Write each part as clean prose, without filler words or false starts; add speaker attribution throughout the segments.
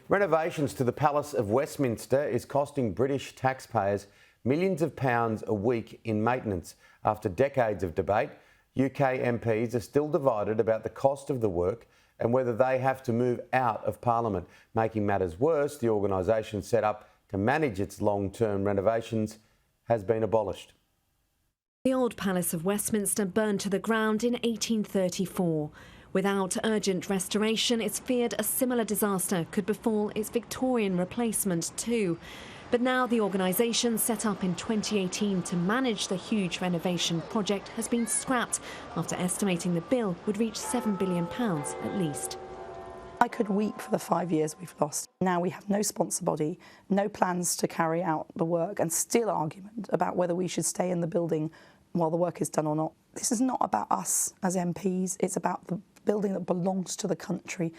Speaker 1: Renovations to the Palace of Westminster is costing British taxpayers millions of pounds a week in maintenance. After decades of debate, UK MPs are still divided about the cost of the work and whether they have to move out of Parliament. Making matters worse, the organisation set up to manage its long-term renovations has been abolished.
Speaker 2: The old Palace of Westminster burned to the ground in 1834. Without urgent restoration, it's feared a similar disaster could befall its Victorian replacement too. But now the organisation set up in 2018 to manage the huge renovation project has been scrapped after estimating the bill would reach £7 billion at least.
Speaker 3: I could weep for the 5 years we've lost. Now we have no sponsor body, no plans to carry out the work, and still argument about whether we should stay in the building while the work is done or not. This is not about us as MPs, it's about the building that belongs to the country.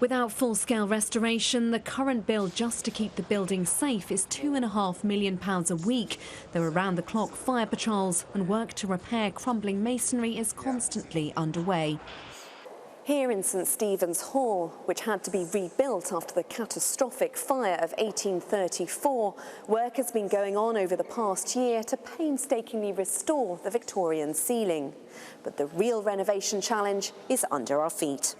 Speaker 2: Without full-scale restoration, the current bill just to keep the building safe is £2.5 million a week. Though around-the-clock fire patrols and work to repair crumbling masonry is constantly underway. Here in St Stephen's Hall, which had to be rebuilt after the catastrophic fire of 1834, work has been going on over the past year to painstakingly restore the Victorian ceiling. But the real renovation challenge is under our feet.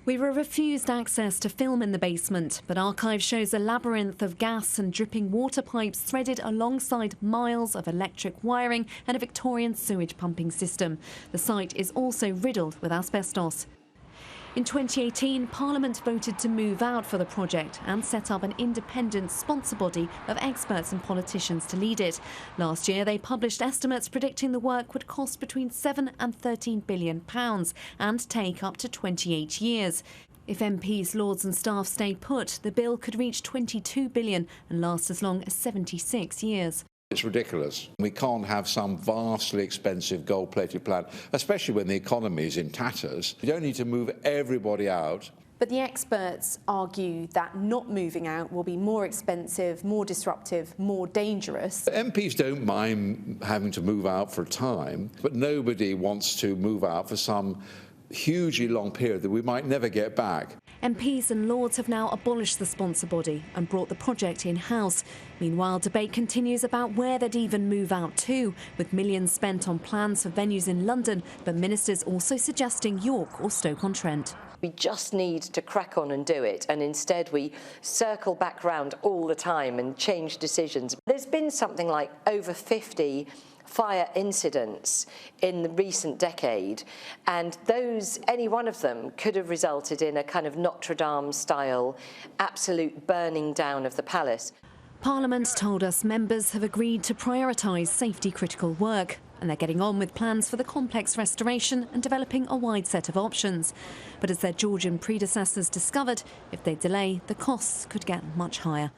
Speaker 2: We were refused access to film in the basement, but archive shows a labyrinth of gas and dripping water pipes threaded alongside miles of electric wiring and a Victorian sewage pumping system. The site is also riddled with asbestos. In 2018, Parliament voted to move out for the project and set up an independent sponsor body of experts and politicians to lead it. Last year, they published estimates predicting the work would cost between £7 and £13 billion and take up to 28 years. If MPs, Lords and staff stay put, the bill could reach £22 billion and last as long as 76 years.
Speaker 4: It's ridiculous. We can't have some vastly expensive gold-plated plan, especially when the economy is in tatters. You don't need to move everybody out.
Speaker 2: But the experts argue that not moving out will be more expensive, more disruptive, more dangerous.
Speaker 4: MPs don't mind having to move out for a time, but nobody wants to move out for some hugely long period that we might never get back.
Speaker 2: MPs and Lords have now abolished the sponsor body and brought the project in-house. Meanwhile, debate continues about where they'd even move out to, with millions spent on plans for venues in London, but ministers also suggesting York or Stoke-on-Trent.
Speaker 5: We just need to crack on and do it, and instead we circle back round all the time and change decisions. There's been something like over 50 fire incidents in the recent decade, and any one of them could have resulted in a kind of Notre Dame style absolute burning down of the palace.
Speaker 2: Parliament told us members have agreed to prioritise safety critical work, and they're getting on with plans for the complex restoration and developing a wide set of options. But as their Georgian predecessors discovered, if they delay, the costs could get much higher.